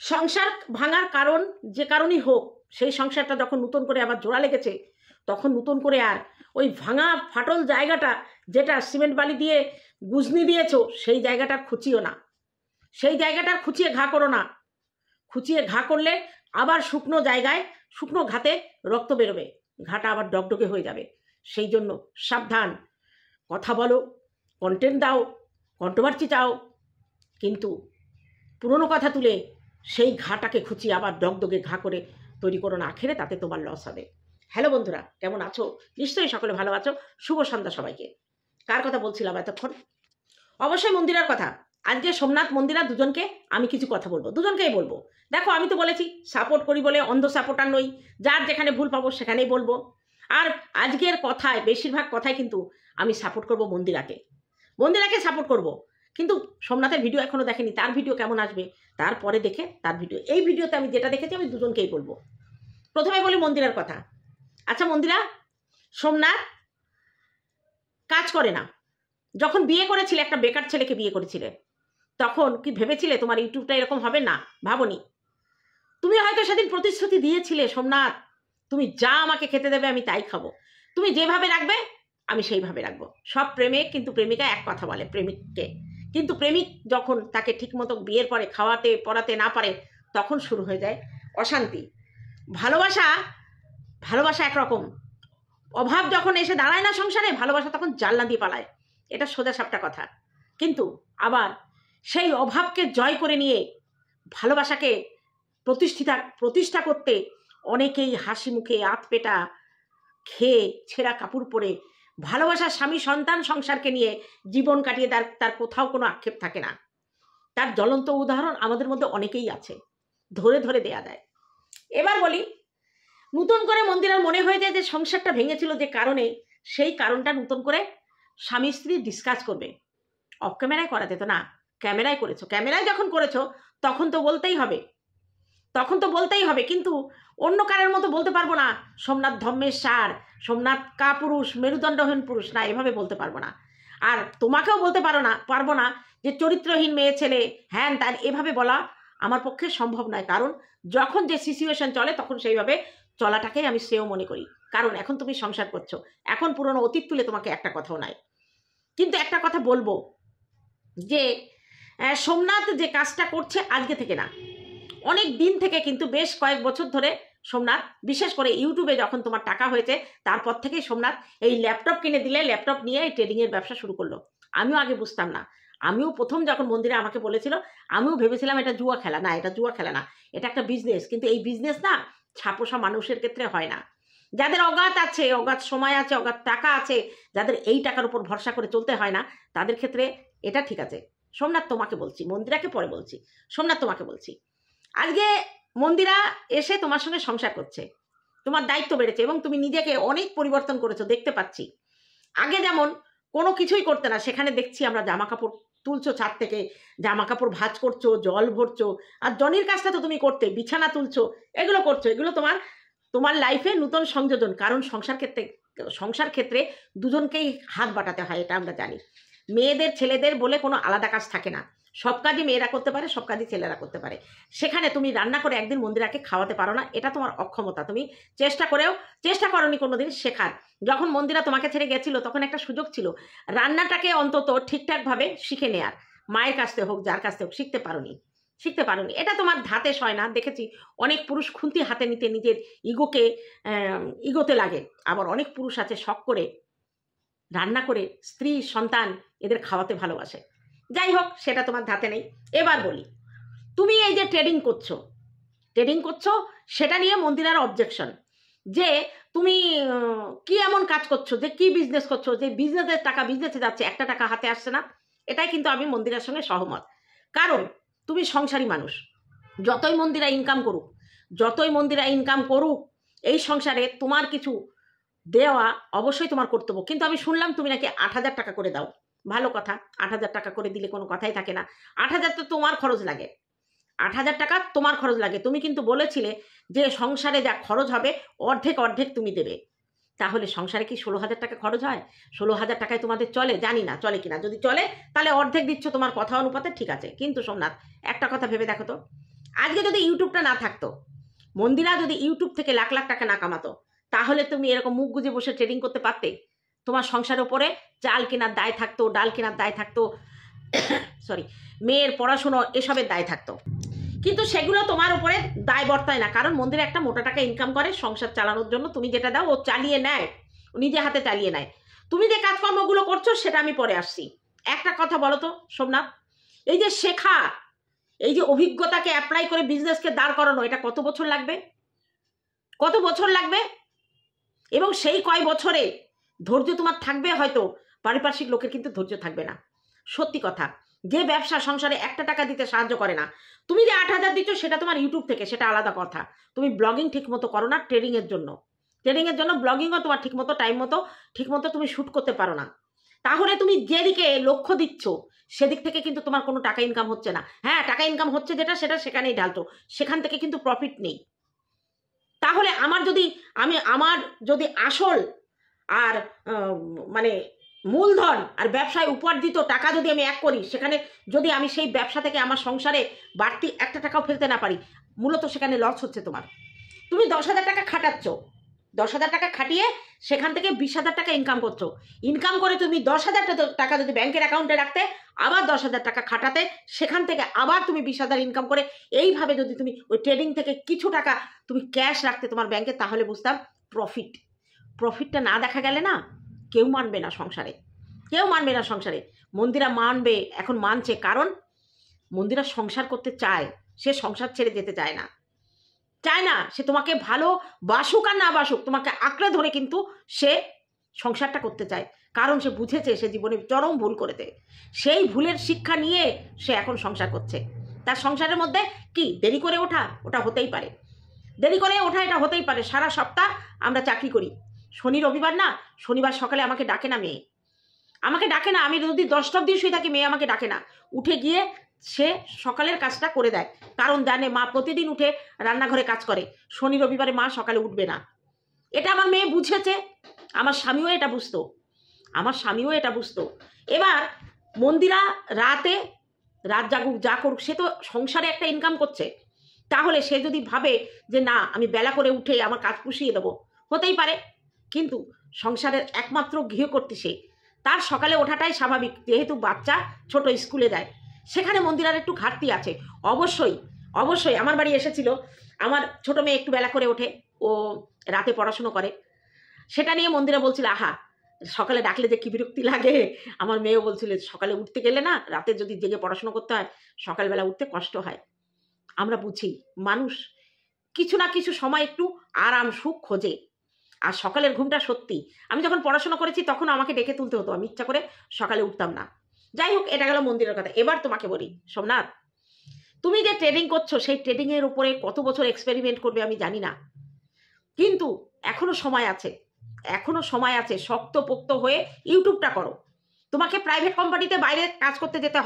সংসার ভাঙার কারণ যে কারণই হোক, সেই সংসারটা যখন নতুন করে আবার জোড়া লেগেছে, তখন নতুন করে আর ওই ভাঙা ফাটল জায়গাটা, যেটা সিমেন্ট বালি দিয়ে গুজনি দিয়েছো, সেই জায়গাটা খুঁচিও না, সেই জায়গাটার খুঁচিয়ে ঘা করো না। খুঁচিয়ে ঘা করলে আবার শুকনো জায়গায়, শুকনো ঘাতে রক্ত বেরোবে, ঘাটা আবার ডগডগে হয়ে যাবে। সেই জন্য সাবধান, কথা বলো, কন্টেন্ট দাও, কন্ট্রোভার্সি চাও, কিন্তু পুরনো কথা তুলে সেই ঘাটাকে খুঁচিয়ে আবার ডগডগে ঘা করে তৈরি করো না, আখেরে তাতে তোমার লস হবে। হ্যালো বন্ধুরা, কেমন আছো? নিশ্চয়ই সকলে ভালো আছো। শুভ সন্ধ্যা সবাইকে। কার কথা বলছিলাম এতক্ষণ? অবশ্যই মন্দিরার কথা। আজকে সোমনাথ মন্দিরা দুজনকে আমি কিছু কথা বলবো, দুজনকেই বলবো। দেখো, আমি তো বলেছি সাপোর্ট করি বলে অন্ধ সাপোর্টার নই, যার যেখানে ভুল পাবো সেখানেই বলবো। আর আজকের কথায়, বেশিরভাগ কথায় কিন্তু আমি সাপোর্ট করব মন্দিরাকে, মন্দিরাকে সাপোর্ট করব। কিন্তু সোমনাথের ভিডিও এখনো দেখেনি, তার ভিডিও কেমন আসবে তারপরে দেখে তার ভিডিও। এই ভিডিওতে আমি যেটা দেখেছি আমি দুজনকেই বলবো। প্রথমে বলি মন্দিরার কথা। আচ্ছা মন্দিরা, সোমনাথ কাজ করে না। যখন বিয়ে করেছিলে, একটা বেকার ছেলেকে বিয়ে করেছিলে, তখন কি ভেবেছিলে তোমার ইউটিউবটা এরকম হবে? না, ভাবনি। তুমি হয়তো সেদিন প্রতিশ্রুতি দিয়েছিলে, সোমনাথ তুমি যা আমাকে খেতে দেবে আমি তাই খাবো, তুমি যেভাবে রাখবে আমি সেইভাবে রাখবো। সব প্রেমিক কিন্তু প্রেমিকা এক কথা বলে প্রেমিককে, কিন্তু প্রেমিক যখন তাকে ঠিকমতো বিয়ের পরে খাওয়াতে পড়াতে না পারে, তখন শুরু হয়ে যায় অশান্তি। ভালোবাসা, ভালোবাসা একরকম, অভাব যখন এসে দাঁড়ায় না সংসারে, ভালোবাসা তখন জানলা দিয়ে পালায়, এটা সোজা সাপটা কথা। কিন্তু আবার সেই অভাবকে জয় করে নিয়ে ভালোবাসাকে প্রতিষ্ঠা করতে অনেকেই হাসি মুখে আতপেটা খেয়ে ছেঁড়া কাপড় পরে ভালোবাসার স্বামী সন্তান সংসারকে নিয়ে জীবন কাটিয়ে তার কোথাও কোনো আক্ষেপ থাকে না। তার জ্বলন্ত উদাহরণ আমাদের মধ্যে অনেকেই আছে, ধরে ধরে দেয়া যায়। এবার বলি, নতুন করে মন্দিরার মনে হয়ে যায় যে সংসারটা ভেঙেছিল যে কারণে, সেই কারণটা নতুন করে স্বামী স্ত্রী ডিসকাস করবে। অফ ক্যামেরায় করা যেত না, ক্যামেরায় করেছো, ক্যামেরায় যখন করেছো তখন তো বলতেই হবে, তখন তো বলতেই হবে। কিন্তু অন্য কারের মতো বলতে পারবো না সোমনাথ ধর্মের সার, সোমনাথ কাপুরুষ, মেরুদণ্ডহীন পুরুষ, না এভাবে বলতে পারবো না। আর তোমাকেও বলতে পারবো না যে চরিত্রহীন মেয়ে ছেলে হ্যান তার, এভাবে বলা আমার পক্ষে সম্ভব নয়। কারণ যখন যে সিচুয়েশন চলে তখন সেইভাবে চলাটাকেই আমি শ্রেয় মনে করি। কারণ এখন তুমি সংসার করছো, এখন পুরনো অতীত তুলে তোমাকে একটা কথাও নাই। কিন্তু একটা কথা বলবো যে সোমনাথ যে কাজটা করছে আজকে থেকে না, অনেক দিন থেকে, কিন্তু বেশ কয়েক বছর ধরে সোমনাথ, বিশেষ করে ইউটিউবে যখন তোমার টাকা হয়েছে তারপর থেকেই সোমনাথ এই ল্যাপটপ কিনে দিলে, ল্যাপটপ নিয়ে এই ট্রেডিংয়ের ব্যবসা শুরু করলো। আমিও আগে বুঝতাম না, আমিও প্রথম যখন মন্দিরে আমাকে বলেছিল আমিও ভেবেছিলাম এটা জুয়া খেলা। না, এটা জুয়া খেলা না, এটা একটা বিজনেস। কিন্তু এই বিজনেস না ছাপোষা মানুষের ক্ষেত্রে হয় না। যাদের অগাধ আছে, অগাধ সময় আছে, অগাধ টাকা আছে, যাদের এই টাকার উপর ভরসা করে চলতে হয় না, তাদের ক্ষেত্রে এটা ঠিক আছে। সোমনাথ তোমাকে বলছি, মন্দিরাকে পরে বলছি, সোমনাথ তোমাকে বলছি, আজকে মন্দিরা এসে তোমার সঙ্গে সংসার করছে, তোমার দায়িত্ব বেড়েছে এবং তুমি নিজেকে অনেক পরিবর্তন করেছো, দেখতে পাচ্ছি। আগে যেমন কোনো কিছুই করতে না, সেখানে দেখছি আমরা জামা কাপড় তুলছো ছাদ থেকে, জামা কাপড় ভাঁজ করছো, জল ভরছো, আর জনির কাজটা তো তুমি করতে, বিছানা তুলছো, এগুলো করছো, এগুলো তোমার লাইফে নতুন সংযোজন। কারণ সংসার ক্ষেত্রে দুজনকেই হাত বাটাতে হয়, এটা আমরা জানি। মেয়েদের ছেলেদের বলে কোনো আলাদা কাজ থাকে না, সব কাজই মেয়েরা করতে পারে, সব কাজই ছেলেরা করতে পারে। সেখানে তুমি রান্না করে একদিন মন্দিরাকে খাওয়াতে পারো না, এটা তোমার অক্ষমতা। তুমি চেষ্টা করনি কোনোদিন শেখার। যখন মন্দিরা তোমাকে ছেড়ে গেছিল তখন একটা সুযোগ ছিল রান্নাটাকে অন্তত ঠিকঠাকভাবে শিখে নেয়ার, মায়ের কাছ থেকে হোক, যার কাছ থেকে হোক, শিখতে পারোনি। এটা তোমার ধাতে সয় না। দেখেছি অনেক পুরুষ খুন্তি হাতে নিতে নিজের ইগোতে লাগে, আবার অনেক পুরুষ আছে শখ করে রান্না করে স্ত্রী সন্তান এদের খাওয়াতে ভালোবাসে। যাই হোক, সেটা তোমার ধাতে নেই। এবার বলি, তুমি এই যে ট্রেডিং করছো সেটা নিয়ে মন্দিরার অবজেকশন, যে তুমি কি এমন কাজ করছো, যে কি বিজনেস করছো, যে বিজনেসের টাকা বিজনেসে যাচ্ছে, একটা টাকা হাতে আসছে না। এটাই কিন্তু আমি মন্দিরার সঙ্গে সহমত। কারণ তুমি সংসারী মানুষ, যতই মন্দিরা ইনকাম করুক এই সংসারে তোমার কিছু দেওয়া অবশ্যই তোমার কর্তব্য। কিন্তু আমি শুনলাম তুমি নাকি 8,000 টাকা করে দাও। ভালো কথা, 8,000 টাকা করে দিলে কোনো কথাই থাকে না। 8,000 তো তোমার খরচ লাগে, 8,000 টাকা তোমার খরচ লাগে। তুমি কিন্তু বলেছিলে যে সংসারে যা খরচ হবে অর্ধেক তুমি দেবে। তাহলে সংসারে কি 16,000 টাকা খরচ হয়? 16,000 টাকায় তোমাদের চলে? জানি না চলে কিনা। যদি চলে তাহলে অর্ধেক দিচ্ছ তোমার কথা অনুপাতে, ঠিক আছে। কিন্তু সোমনাথ একটা কথা ভেবে দেখো তো, আজকে যদি ইউটিউবটা না থাকতো, মন্দিরা যদি ইউটিউব থেকে লাখ লাখ টাকা না কামাতো, তাহলে তুমি এরকম মুখ গুজে বসে ট্রেডিং করতে পারতে? তোমার সংসারের উপরে চাল কেনার দায় থাকতো, ডাল কেনার দায় থাকতো, সরি, মেয়ের পড়াশুনো এসবের দায় থাকতো। কিন্তু সেগুলো তোমার উপরে দায় বর্তায় না, কারণ মন্দিরে একটা মোটা টাকা ইনকাম করে সংসার চালানোর জন্য। তুমি যেটা দাও ও চালিয়ে নেয়, নিজে হাতে চালিয়ে নেয়। তুমি যে কাজকর্মগুলো করছো সেটা আমি পরে আসছি। একটা কথা বলো তো সোমনাথ, এই যে শেখা, এই যে অভিজ্ঞতাকে অ্যাপ্লাই করে বিজনেসকে দাঁড় করানো, এটা কত বছর লাগবে? কত বছর লাগবে? এবং সেই কয় বছরে ধৈর্য তোমার থাকবে? হয়তো পারিপার্শ্বিক লোকের কিন্তু ধৈর্য থাকবে না। সত্যি কথা, যে ব্যবসা সংসারে একটা টাকা দিতে সাহায্য করে না, তুমি যে 8,000 দিচ্ছ সেটা তোমার ইউটিউব থেকে, সেটা আলাদা কথা। তুমি ব্লগিং ঠিক মতো করো না, ট্রেডিংয়ের জন্য ব্লগিংও তোমার ঠিক মতো টাইম মতো ঠিক মতো তুমি শ্যুট করতে পারো না। তাহলে তুমি যেদিকে লক্ষ্য দিচ্ছ সেদিক থেকে কিন্তু তোমার কোনো টাকা ইনকাম হচ্ছে না। হ্যাঁ, টাকা ইনকাম হচ্ছে যেটা, সেটা সেখানেই ঢালতো, সেখান থেকে কিন্তু প্রফিট নেই। তাহলে আমার যদি আসল আর মানে মূলধন আর ব্যবসায় উপার্জিত টাকা যদি আমি এক করি, সেখানে যদি আমি সেই ব্যবসা থেকে আমার সংসারে বাড়তি একটা টাকাও ফেলতে না পারি, মূলত সেখানে লস হচ্ছে তোমার। তুমি 10,000 টাকা খাটাচ্ছ, 10,000 টাকা খাটিয়ে সেখান থেকে 20,000 টাকা ইনকাম করছো। ইনকাম করে তুমি 10,000 টাকা যদি ব্যাংকের অ্যাকাউন্টে রাখতে, আবার 10,000 টাকা খাটাতে, সেখান থেকে আবার তুমি 20,000 ইনকাম করে, এইভাবে যদি তুমি ওই ট্রেডিং থেকে কিছু টাকা তুমি ক্যাশ রাখতে তোমার ব্যাংকে, তাহলে বুঝতাম প্রফিটটা না দেখা গেলে না কেউ মানবে না সংসারে, কেউ মানবে না সংসারে। মন্দিরা মানবে, এখন মানছে, কারণ মন্দিরা সংসার করতে চায়, সে সংসার ছেড়ে যেতে চায় না। সে তোমাকে ভালো বাসুক আর না বাসুক, তোমাকে আঁকড়ে ধরে কিন্তু সে সংসারটা করতে চায়, কারণ সে বুঝেছে সে জীবনে চরম ভুল করেছে। সেই ভুলের শিক্ষা নিয়ে সে এখন সংসার করছে। তার সংসারের মধ্যে কি দেরি করে ওঠা, ওটা হতেই পারে, দেরি করে ওঠা এটা হতেই পারে। সারা সপ্তাহ আমরা চাকরি করি, শনি রবিবার না, শনিবার সকালে আমাকে ডাকে না মেয়ে, আমাকে ডাকে না। আমি যদি 10টা অবধি শুয়ে থাকি, মেয়ে আমাকে ডাকে না, উঠে গিয়ে সে সকালের কাজটা করে দেয়, কারণ জানে মা প্রতিদিন উঠে রান্নাঘরে কাজ করে, শনি রবিবারে মা সকালে উঠবে না। এটা আমার মেয়ে বুঝেছে, আমার স্বামীও এটা বুঝতো। এবার মন্দিরা রাত জাগুক যা করুক, সে তো সংসারে একটা ইনকাম করছে। তাহলে সে যদি ভাবে যে না আমি বেলা করে উঠে আমার কাজ পুষিয়ে দেবো, হতেই পারে, কিন্তু সংসারের একমাত্র গৃহকর্ত্রী সে, তার সকালে ওঠাটাই স্বাভাবিক। যেহেতু বাচ্চা ছোট স্কুলে যায়, সেখানে মন্দিরার একটু ঘাটতি আছে। অবশ্যই আমার বাড়ি এসেছিল, আমার ছোট মেয়ে একটু বেলা করে ওঠে, ও রাতে পড়াশুনো করে, সেটা নিয়ে মন্দিরা বলছিল আহা সকালে ডাকলে যে কি বিরক্তি লাগে। আমার মেয়েও বলছিল সকালে উঠতে গেলে না, রাতে যদি জেগে পড়াশুনো করতে হয়, সকালবেলা উঠতে কষ্ট হয়। আমরা বুঝি মানুষ কিছু না কিছু সময় একটু আরাম সুখ খোঁজে, আর সকালের ঘুমটা সত্যি। আমি যখন পড়াশোনা করেছি তখন আমাকে ডেকে তুলতে হতো, আমি ইচ্ছা করে সকালে উঠতাম না। যাই হোক, এটা গেল মন্দিরের কথা। এবার তোমাকে বলি সোমনাথ, তুমি যে ট্রেডিং করছো, সেই ট্রেডিংয়ের উপরে কত বছর এক্সপেরিমেন্ট করবে আমি জানি না, কিন্তু এখনো সময় আছে। শক্তপোক্ত হয়ে ইউটিউবটা করো। তোমাকে প্রাইভেট কোম্পানিতে বাইরে কাজ করতে যেতে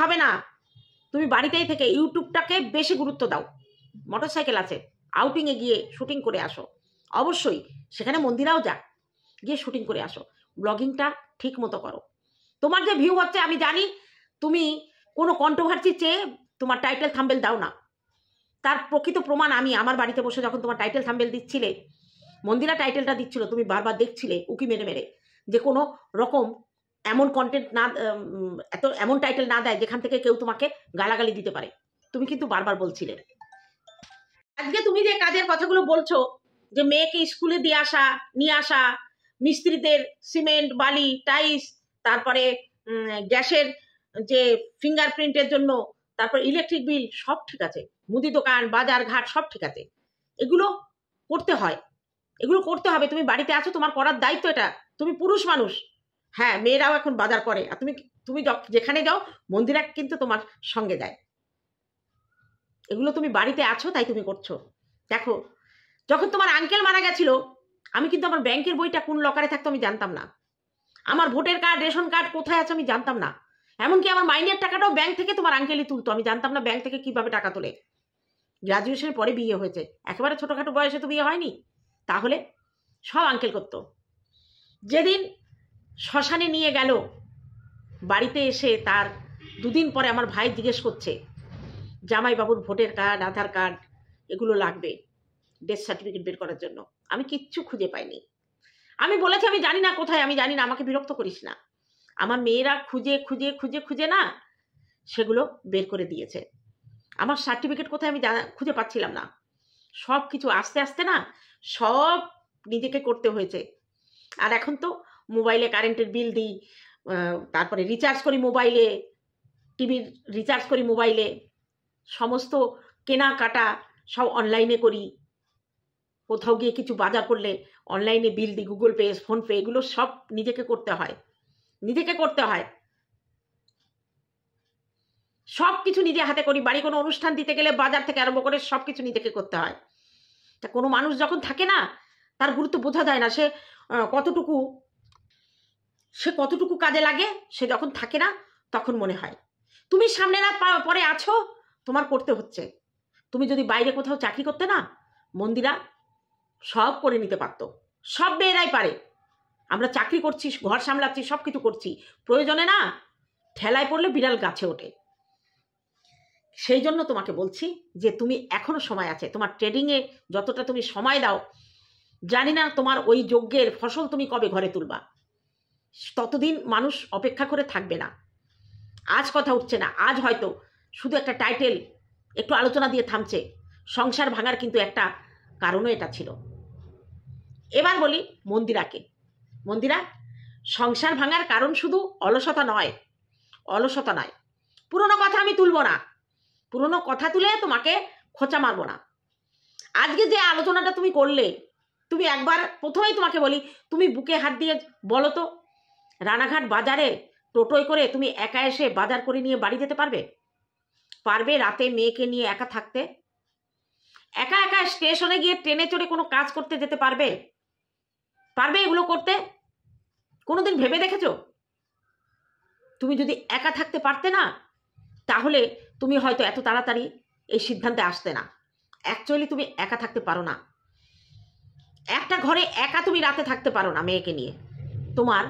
হবে না, তুমি বাড়িতেই থেকে ইউটিউবটাকে বেশি গুরুত্ব দাও। মোটরসাইকেল আছে, আউটিংয়ে গিয়ে শুটিং করে আসো। অবশ্যই সেখানে মন্দিরাও যাক, গিয়ে শুটিং করে আসো। ব্লগিংটা ঠিক মতো করো। তোমার যে ভিউ হচ্ছে আমি জানি, তুমি কোনো কন্ট্রোভার্সি চেয়ে তোমার টাইটেল থাম্বেল দাও না। তার প্রকৃত প্রমাণ আমি আমার বাড়িতে বসে যখন তোমার টাইটেল থাম্বেল দিচ্ছিলে, মন্দিরা টাইটেলটা দিচ্ছিল, তুমি বারবার দেখছিলে উকি মেরে যে কোনো রকম এমন কন্টেন্ট না, এমন টাইটেল না দেয় যেখান থেকে কেউ তোমাকে গালাগালি দিতে পারে। তুমি কিন্তু বারবার বলছিলে। আজকে তুমি যে কাজের কথাগুলো বলছো, যে মেয়েকে স্কুলে নিয়ে আসা, মিস্ত্রিদের সিমেন্ট বালি টাইলস, তারপরে গ্যাসের যে ফিঙ্গারপ্রিন্টের জন্য, তারপর ইলেকট্রিক বিল, সব ঠিক আছে, মুদি দোকান বাজার ঘাট সব ঠিক আছে, এগুলো করতে হবে। তুমি বাড়িতে আছো, তোমার করার দায়িত্ব এটা। তুমি পুরুষ মানুষ, হ্যাঁ মেয়েরাও এখন বাজার করে, আর তুমি যেখানে যাও মন্দিরা কিন্তু তোমার সঙ্গে যায়। এগুলো তুমি বাড়িতে আছো তাই তুমি করছো। দেখো, যখন তোমার আঙ্কেল মারা গেছিল, আমি কিন্তু আমার ব্যাংকের বইটা কোন লকারে থাকতো আমি জানতাম না, আমার ভোটার কার্ড রেশন কার্ড কোথায় আছে আমি জানতাম না, এমনকি আমার মাইনের টাকাটাও ব্যাংক থেকে তোমার আঙ্কেলই তুলতো, আমি জানতাম না ব্যাংক থেকে কিভাবে টাকা তোলে। গ্রাজুয়েশনের পরে বিয়ে হয়েছে, একেবারে ছোটখাটো বয়সে তো বিয়ে হয়নি, তাহলে সব আঙ্কেল করতো। যেদিন শ্মশানে নিয়ে গেল, বাড়িতে এসে তার 2 দিন পরে আমার ভাই জিজ্ঞেস করছে জামাইবাবুর ভোটার কার্ড, আধার কার্ড এগুলো লাগবে ডেথ সার্টিফিকেট বের করার জন্য। আমি কিচ্ছু খুঁজে পাইনি। আমি বলেছি আমি জানি না কোথায়, আমি জানি না, আমাকে বিরক্ত করিস না। আমার মেয়েরা খুঁজে খুঁজে খুঁজে খুঁজে না সেগুলো বের করে দিয়েছে। আমার সার্টিফিকেট কোথায় আমি খুঁজে পাচ্ছিলাম না। সব কিছু আস্তে আস্তে না সব নিজেকে করতে হয়েছে। আর এখন তো মোবাইলে কারেন্টের বিল দিই, তারপরে রিচার্জ করি মোবাইলে, টিভির রিচার্জ করি মোবাইলে, সমস্ত কেনাকাটা সব অনলাইনে করি। কোথাও গিয়ে কিছু বাজার করলে অনলাইনে বিল দিই, গুগল পে, ফোনপে, এগুলো সব নিজেকে করতে হয়, নিজেকে করতে হয়। সব কিছু নিজে হাতে করি। বাড়ি কোনো অনুষ্ঠান দিতে গেলে বাজার থেকে আরম্ভ করে সব কিছু নিজেকে করতে হয়। তা কোনো মানুষ যখন থাকে না তার গুরুত্ব বোঝা যায় না, সে কতটুকু কাজে লাগে। সে যখন থাকে না তখন মনে হয়। তুমি সামনে না পরে আছো, তোমার করতে হচ্ছে। তুমি যদি বাইরে কোথাও চাকরি করতে না, মন্দিরা সব করে নিতে পারতো। সব মেয়েরাই পারে। আমরা চাকরি করছি, ঘর সামলাচ্ছি, সব কিছু করছি, প্রয়োজনে না ঠেলায় পড়লে বিড়াল গাছে ওঠে। সেই জন্য তোমাকে বলছি যে তুমি এখনো সময় আছে। তোমার ট্রেডিংয়ে যতটা তুমি সময় দাও, জানি না তোমার ওই যজ্ঞের ফসল তুমি কবে ঘরে তুলবা। ততদিন মানুষ অপেক্ষা করে থাকবে না। আজ কথা উঠছে না, আজ হয়তো শুধু একটা টাইটেল একটু আলোচনা দিয়ে থামছে। সংসার ভাঙার কিন্তু একটা কারণও এটা ছিল। এবার বলি মন্দিরাকে। মন্দিরা, সংসার ভাঙার কারণ শুধু অলসতা নয়, অলসতা নয়। পুরনো কথা আমি তুলব না, পুরনো কথা তুলে তোমাকে খোঁচা মারবো না। আজকে যে আলোচনাটা তুমি করলে, তুমি একবার প্রথমেই তোমাকে বলি, তুমি বুকে হাত দিয়ে বলো তো, রানাঘাট বাজারে টোটোয় করে তুমি একা এসে বাজার করে নিয়ে বাড়ি যেতে পারবে? পারবে রাতে মেয়েকে নিয়ে একা থাকতে? একা একা স্টেশনে গিয়ে ট্রেনে চড়ে কোনো কাজ করতে যেতে পারবে? পারবে এগুলো করতে? কোনোদিন ভেবে দেখেছো? তুমি যদি একা থাকতে পারতে না, তাহলে তুমি হয়তো এত তাড়াতাড়ি এই সিদ্ধান্তে আসতে না। অ্যাকচুয়ালি তুমি একা থাকতে পারো না। একটা ঘরে একা তুমি রাতে থাকতে পারো না মেয়েকে নিয়ে। তোমার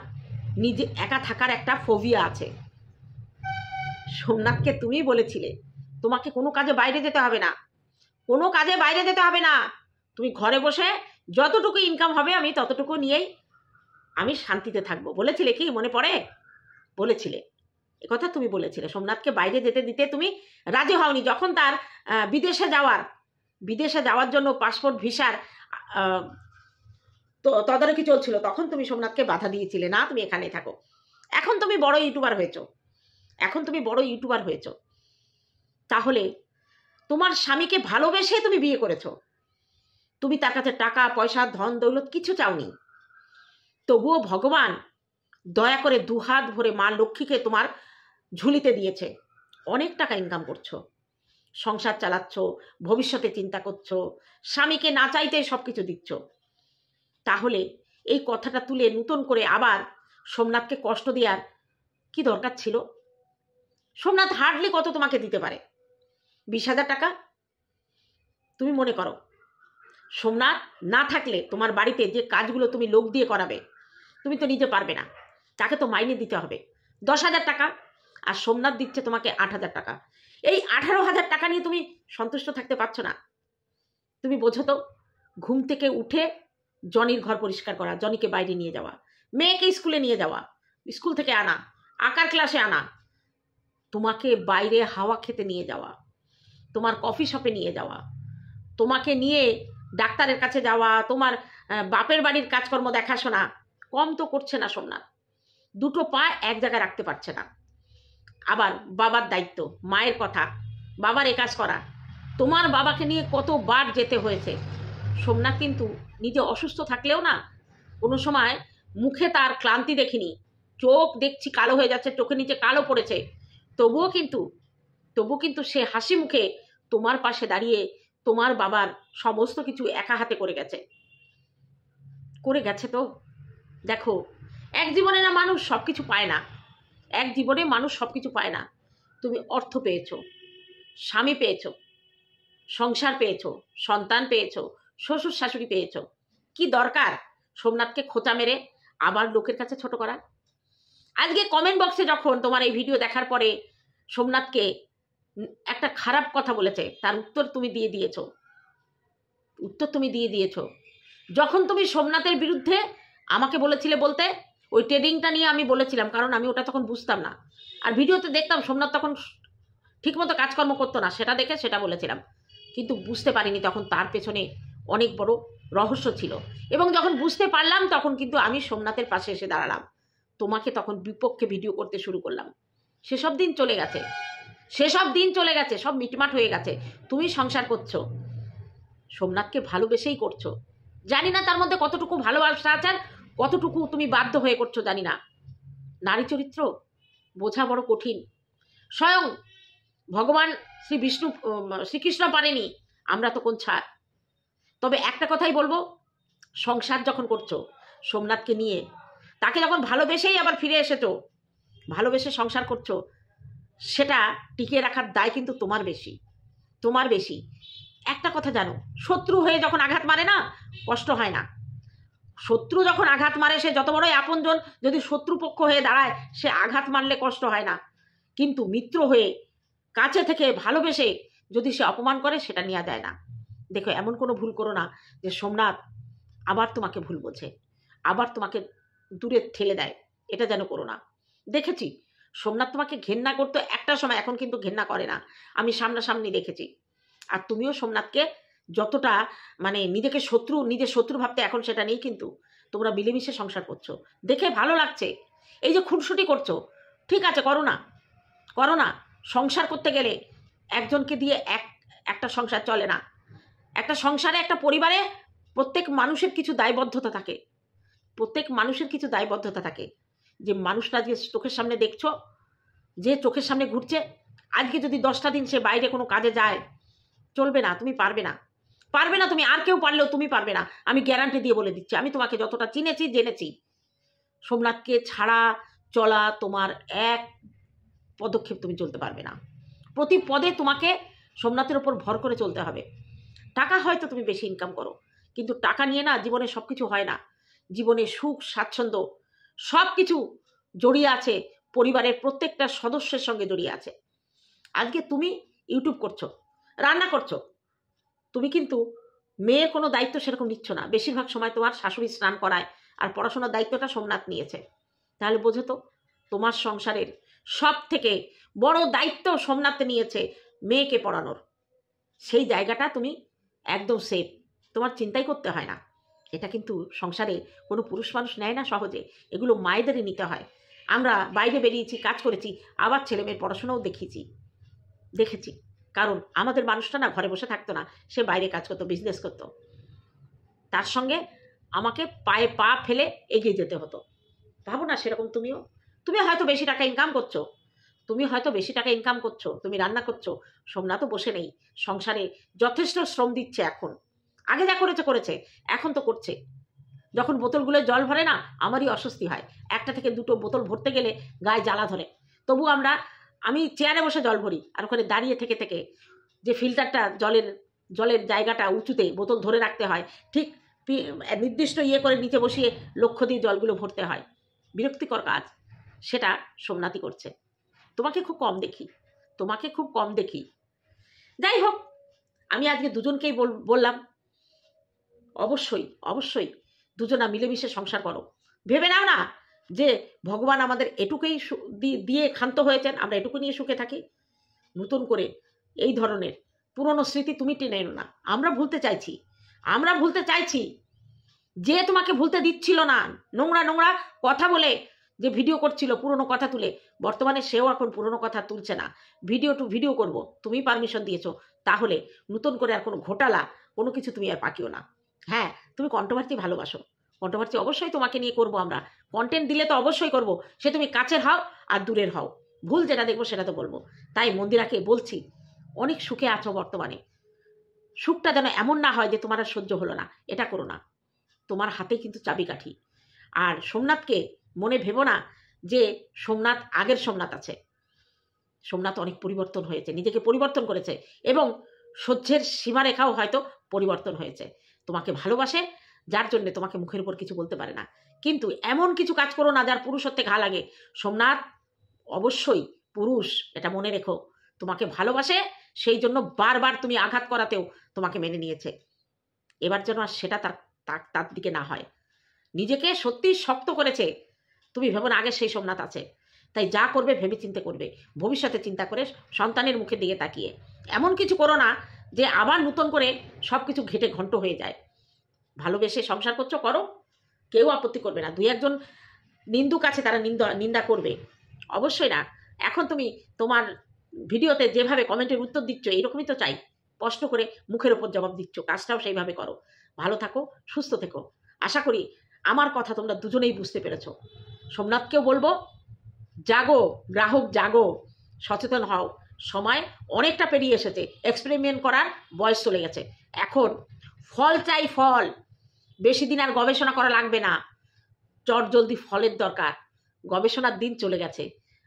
নিজে একা থাকার একটা ফোবিয়া আছে। সোমনাথকে তুমি বলেছিলে তোমাকে কোনো কাজে বাইরে যেতে হবে না, কোনো কাজে বাইরে যেতে হবে না। তুমি ঘরে বসে যতটুকু ইনকাম হবে আমি ততটুকু নিয়েই আমি শান্তিতে থাকবো। বলেছিলে কি, মনে পড়ে? বলেছিলে, একথা তুমি বলেছিলে। সোমনাথকে বাইরে যেতে দিতে তুমি রাজি হওনি। যখন তার বিদেশে যাওয়ার জন্য পাসপোর্ট ভিসার তদারকি চলছিল, তখন তুমি সোমনাথকে বাধা দিয়েছিলে, না তুমি এখানে থাকো। এখন তুমি বড় ইউটিউবার হয়েছো, তাহলে তোমার স্বামীকে ভালোবেসে তুমি বিয়ে করেছো। তুমি তার কাছে টাকা পয়সা ধন দৌলত কিছু চাওনি। তবুও ভগবান দয়া করে দুহাত ভরে মা লক্ষ্মীকে তোমার ঝুলিতে দিয়েছে। অনেক টাকা ইনকাম করছো, সংসার চালাচ্ছ, ভবিষ্যতে চিন্তা করছো, স্বামীকে না চাইতে সব কিছু দিচ্ছ। তাহলে এই কথাটা তুলে নতুন করে আবার সোমনাথকে কষ্ট দেওয়ার কি দরকার ছিল? সোমনাথ হার্ডলি কত তোমাকে দিতে পারে? 20,000 টাকা। তুমি মনে করো সোমনাথ না থাকলে তোমার বাড়িতে যে কাজগুলো তুমি লোক দিয়ে করাবে, তুমি তো নিজে পারবে না, তাকে তো মাইনে দিতে হবে 10,000 টাকা। আর সোমনাথ দিচ্ছে তোমাকে 8,000 টাকা। এই 18,000 টাকা নিয়ে তুমি সন্তুষ্ট থাকতে পারছো না? তুমি বোঝো তো, ঘুম থেকে উঠে জনির ঘর পরিষ্কার করা, জনিকে বাইরে নিয়ে যাওয়া, মেয়েকে স্কুলে নিয়ে যাওয়া, স্কুল থেকে আনা, আঁকার ক্লাসে আনা, তোমাকে বাইরে হাওয়া খেতে নিয়ে যাওয়া, তোমার কফি শপে নিয়ে যাওয়া, তোমাকে নিয়ে ডাক্তারের কাছে যাওয়া, তোমার বাপের বাড়ির কাজকর্ম দেখাশোনা, কম তো করছে না সোমনাথ। দুটো পা এক জায়গায় রাখতে পারছে না। আবার বাবার দায়িত্ব, মায়ের কথা, বাবার এ কাজ করা। তোমার বাবাকে নিয়ে কতবার যেতে হয়েছে। সোমনাথ কিন্তু নিজে অসুস্থ থাকলেও না কোনো সময় মুখে তার ক্লান্তি দেখিনি। চোখ দেখছি কালো হয়ে যাচ্ছে, চোখের নিচে কালো পড়েছে, তবুও কিন্তু সে হাসি মুখে তোমার পাশে দাঁড়িয়ে তোমার বাবার সমস্ত কিছু একা হাতে করে গেছে। তো দেখো, এক জীবনে না মানুষ সব কিছু পায় না, এক জীবনে মানুষ সব কিছু পায় না। তুমি অর্থ পেয়েছো, স্বামী পেয়েছো, সংসার পেয়েছো, সন্তান পেয়েছো, শ্বশুর শাশুড়ি পেয়েছো। কি দরকার সোমনাথকে খোঁচা মেরে আবার লোকের কাছে ছোট করা? আজকে কমেন্ট বক্সে যখন তোমার এই ভিডিও দেখার পরে সোমনাথকে একটা খারাপ কথা বলেছে, তার উত্তর তুমি দিয়ে দিয়েছো। যখন তুমি সোমনাথের বিরুদ্ধে আমাকে বলেছিলে বলতে, ওই ট্রেডিংটা নিয়ে আমি বলেছিলাম, কারণ আমি ওটা তখন বুঝতাম না, আর ভিডিওতে দেখতাম সোমনাথ তখন ঠিকমতো কাজকর্ম করতো না, সেটা দেখে সেটা বলেছিলাম, কিন্তু বুঝতে পারিনি তখন তার পেছনে অনেক বড় রহস্য ছিল। এবং যখন বুঝতে পারলাম তখন কিন্তু আমি সোমনাথের পাশে এসে দাঁড়ালাম, তোমাকে তখন বিপক্ষে ভিডিও করতে শুরু করলাম। সেসব দিন চলে গেছে, সব মিটমাট হয়ে গেছে। তুমি সংসার করছো, সোমনাথকে ভালোবেসেই করছো, জানি না তার মধ্যে কতটুকু ভালোবাসা আছে, কতটুকু তুমি বাধ্য হয়ে করছো জানি না। নারী চরিত্র বোঝা বড় কঠিন, স্বয়ং ভগবান শ্রীকৃষ্ণ পারেনি, আমরা তো কোন ছাড়। তবে একটা কথাই বলবো, সংসার যখন করছো সোমনাথকে নিয়ে, তাকে যখন ভালোবেসেই আবার ফিরে এসেছো, ভালোবেসে সংসার করছো, সেটা টিকিয়ে রাখার দায় কিন্তু তোমার বেশি। একটা কথা জানো, শত্রু হয়ে যখন আঘাত মারে না, কষ্ট হয় না। শত্রু যখন আঘাত মারে, সে যত বড়ই আপনজন যদি শত্রুপক্ষ হয়ে দাঁড়ায়, সে আঘাত মারলে কষ্ট হয় না। কিন্তু মিত্র হয়ে কাছে থেকে ভালোবেসে যদি সে অপমান করে, সেটা নেওয়া যায় না। দেখো, এমন কোনো ভুল করো না যে সোমনাথ আবার তোমাকে ভুল বোঝে, আবার তোমাকে দূরে ঠেলে দেয়, এটা যেন করো না। দেখেছি সোমনাথ তোমাকে ঘেন্না করতো একটা সময়, এখন কিন্তু ঘেন্না করে না, আমি সামনাসামনি দেখেছি। আর তুমিও সোমনাথকে যতটা নিজের শত্রু ভাবতে, এখন সেটা নেই, কিন্তু তোমরা মিলেমিশে সংসার করছো, দেখে ভালো লাগছে। এই যে খুনসুটি করছো, ঠিক আছে, করো না। সংসার করতে গেলে একজনকে দিয়ে একটা সংসার চলে না। একটা সংসারে, একটা পরিবারে প্রত্যেক মানুষের কিছু দায়বদ্ধতা থাকে। যে মানুষটা যে চোখের সামনে দেখছো, যে চোখের সামনে ঘুরছে, আজকে যদি 10টা দিন সে বাইরে কোনো কাজে যায়, চলবে না, তুমি পারবে না, তুমি আর কেউ পারলেও তুমি পারবে না, আমি গ্যারান্টি দিয়ে বলে দিচ্ছি। আমি তোমাকে যতটা জেনেছি, সোমনাথকে ছাড়া চলা তোমার এক পদক্ষেপ তুমি চলতে পারবে না। প্রতি পদে তোমাকে সোমনাথের ওপর ভর করে চলতে হবে। টাকা হয়তো তুমি বেশি ইনকাম করো, কিন্তু টাকা নিয়ে না জীবনে সব কিছু হয় না। জীবনে সুখ স্বাচ্ছন্দ্য সব কিছু জড়িয়ে আছে, পরিবারের প্রত্যেকটা সদস্যের সঙ্গে জড়িয়ে আছে। আজকে তুমি ইউটিউব করছো, রান্না করছো, তুমি কিন্তু মেয়ের কোনো দায়িত্ব সেরকম নিচ্ছ না। বেশিরভাগ সময় তোমার শাশুড়ি স্নান করায়, আর পড়াশোনার দায়িত্বটা সোমনাথ নিয়েছে। তাহলে বোঝো তো, তোমার সংসারের সব থেকে বড় দায়িত্ব সোমনাথ নিয়েছে, মেয়েকে পড়ানোর। সেই জায়গাটা তুমি একদম সেফ, তোমার চিন্তাই করতে হয় না। এটা কিন্তু সংসারে কোনো পুরুষ মানুষ নেয় না সহজে, এগুলো মায়েদেরই নিতে হয়। আমরা বাইরে বেরিয়েছি, কাজ করেছি, আবার ছেলেমেয়ের পড়াশোনাও দেখেছি। কারণ আমাদের মানুষটা না ঘরে বসে থাকতো না, সে বাইরে কাজ করতো, বিজনেস করতো। তার সঙ্গে আমাকে পায়ে পা ফেলে এগিয়ে যেতে হতো। ভাবো না সেরকম তুমি হয়তো বেশি টাকা ইনকাম করছো, তুমি রান্না করছো, সোমনাথও বসে নেই, সংসারে যথেষ্ট শ্রম দিচ্ছে। এখন আগে যা করেছে, এখন তো করছে। যখন বোতলগুলো জল ভরে না, আমারই অস্বস্তি হয়, একটা থেকে দুটো বোতল ভরতে গেলে গায়ে জ্বালা ধরে। তবু আমি চেয়ারে বসে জল ভরি, আর ওখানে দাঁড়িয়ে থেকে যে ফিল্টারটা, জলের জায়গাটা উঁচুতে বোতল ধরে রাখতে হয়, ঠিক নির্দিষ্ট করে নিচে বসিয়ে লক্ষ্য দিয়ে জলগুলো ভরতে হয়। বিরক্তিকর কাজ, সেটা সোমনাথই করছে। তোমাকে খুব কম দেখি। যাই হোক, আমি আজকে দুজনকেই বললাম, অবশ্যই দুজনা মিলেমিশে সংসার করো। ভেবে নাও না যে ভগবান আমাদের এটুকুই দিয়ে ক্ষান্ত হয়েছেন, আমরা এটুকু নিয়ে সুখে থাকি। নতুন করে এই ধরনের পুরনো স্মৃতি তুমি টেনে এনো না। আমরা ভুলতে চাইছি, যে তোমাকে ভুলতে দিচ্ছিল না, নোংরা কথা বলে যে ভিডিও করছিল, পুরনো কথা তুলে, বর্তমানে সেও এখন পুরনো কথা তুলছে না, ভিডিও করব, তুমি পারমিশন দিয়েছো, তাহলে নতুন করে আর কোনো ঘোটালা, কোনো কিছু তুমি আর পাকিও না। হ্যাঁ, তুমি কন্ট্রোভার্সি ভালোবাসো, কন্ট্রোভার্সি অবশ্যই তোমাকে নিয়ে করব, আমরা কন্টেন্ট দিলে তো অবশ্যই করব, সে তুমি কাছের হও আর দূরের হও, ভুল যেটা দেখবো সেটা তো বলবো। তাই মন্দিরাকে বলছি, অনেক সুখে আছো বর্তমানে, সুখটা যেন এমন না হয় যে তোমার আর সহ্য হলো না, এটা করো না। তোমার হাতে কিন্তু চাবিকাঠি। আর সোমনাথকে মনে ভেবো না যে সোমনাথ আগের সোমনাথ আছে। সোমনাথ অনেক পরিবর্তন হয়েছে, নিজেকে পরিবর্তন করেছে, এবং সহ্যের সীমারেখাও হয়তো পরিবর্তন হয়েছে। তোমাকে ভালোবাসে, যার জন্য তোমাকে মুখের উপর কিছু বলতে পারে না। কিন্তু এমন কিছু কাজ করো না যার পুরুষত্বে ঘা লাগে। সোমনাথ অবশ্যই পুরুষ, এটা মনে রেখো। তোমাকে ভালোবাসে, সেই জন্য বারবার তুমি আঘাত করাতেও তোমাকে মেনে নিয়েছে। এবার যেন আর সেটা তার দিকে না হয়। নিজেকে সত্যি শক্ত করেছে, তুমি ভেবো না আগে সেই সোমনাথ আছে। তাই যা করবে ভেবে চিন্তে করবে, ভবিষ্যতে চিন্তা করে, সন্তানের মুখে দিয়ে তাকিয়ে। এমন কিছু করো না যে আবার নতুন করে সব কিছু ঘেটে ঘন্ট হয়ে যায়। ভালোবেসে সংসার করছো, করো, কেউ আপত্তি করবে না। দুই একজন নিন্দুক আছে, তারা নিন্দা করবে, অবশ্যই না। এখন তুমি তোমার ভিডিওতে যেভাবে কমেন্টের উত্তর দিচ্ছ, এইরকমই তো চাই। স্পষ্ট করে মুখের ওপর জবাব দিচ্ছ, কাজটাও সেইভাবে করো। ভালো থাকো, সুস্থ থেকো। আশা করি আমার কথা তোমরা দুজনেই বুঝতে পেরেছো। সোমনাথকেও বলবো, জাগো গ্রাহক, জাগো, সচেতন হও। সময় অনেকটা পেরিয়ে এসেছে, এক্সপেরিমেন্ট করার বয়স চলে গেছে। এখন ফল চাই, ফল। বেশি দিন আর গবেষণা করা লাগবে না, চট জলদি ফলের দরকার। গবেষণার দিন চলে গেছে।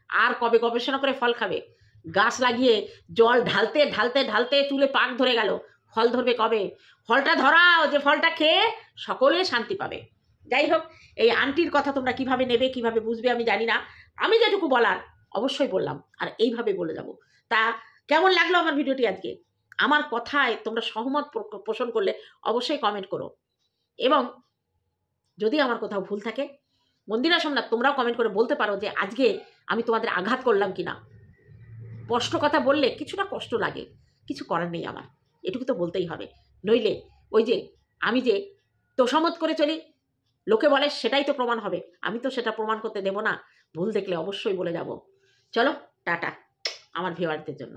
আর কবে গবেষণা করে ফল খাবে? গাছ লাগিয়ে জল ঢালতে ঢালতে ঢালতে চুলে পাক ধরে গেল, ফল ধরবে কবে? ফলটা ধরাও, যে ফলটা খেয়ে সকলে শান্তি পাবে। যাই হোক, এই আন্টির কথা তোমরা কিভাবে নেবে, কিভাবে বুঝবে আমি জানি না। আমি যেটুকু বলার অবশ্যই বললাম, আর এইভাবে বলে যাব। তা কেমন লাগলো আমার ভিডিওটি আজকে? আমার কথায় তোমরা সহমত পোষণ করলে অবশ্যই কমেন্ট করো। এবং যদি আমার কোথাও ভুল থাকে, মন্দিরা সোমনাথ, তোমরাও কমেন্ট করে বলতে পারো যে আজকে আমি তোমাদের আঘাত করলাম কিনা। স্পষ্ট কথা বললে কিছুটা কষ্ট লাগে, কিছু করার নেই আমার, এটুকু তো বলতেই হবে। নইলে ওই যে আমি যে তোষামত করে চলি, লোকে বলে সেটাই তো প্রমাণ হবে। আমি তো সেটা প্রমাণ করতে দেব না। ভুল দেখলে অবশ্যই বলে যাব। চলো, টাটা আমার ভিউয়ারদের জন্য।